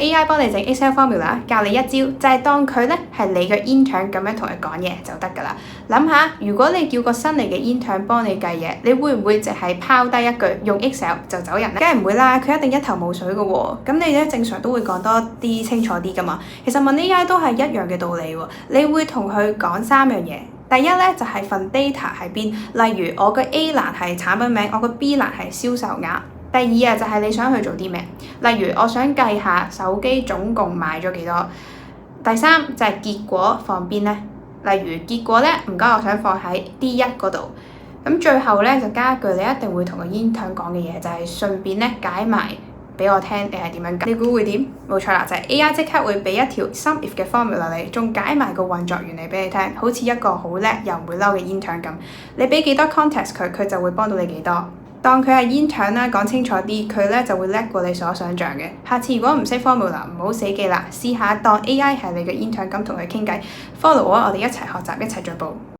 AI 幫你整 Excel formula， 教你一招，就係當佢咧係你嘅 intern 咁樣同佢講嘢就得㗎啦。諗下，如果你叫個新嚟嘅 intern 幫你計嘢，你會唔會淨係拋低一句用 Excel 就走人咧？梗係唔會啦，佢一定一頭霧水嘅喎。咁你咧正常都會講多啲清楚啲㗎嘛。其實問 AI 都係一樣嘅道理喎。你會同佢講3樣嘢。第一咧就係份 data 喺邊，例如我嘅 A 欄係產品名，我嘅 B 欄係銷售額。第二就係你想去做啲咩，例如我想計下手機總共買咗幾多。第三就係結果放邊呢？例如結果咧，唔該我想放喺 D1 嗰度。咁最後咧就加一句你一定會同個 intern 講嘅嘢，就係順便咧解埋俾我聽你係點樣計。你估會點？冇錯啦，就係 AI 即刻會俾一條 SUMIF 嘅 formula 你，仲解埋個運作原理俾你聽，好似一個好叻又唔會嬲嘅 intern 咁。你俾幾多 context 佢，佢就會幫到你幾多。當佢係 intern 啦，講清楚啲，佢咧就會叻過你所想像嘅。下次如果唔識 formula，唔好死記啦，試下當 AI 係你嘅 intern 咁同佢傾偈，follow我哋一齊學習，一齊進步。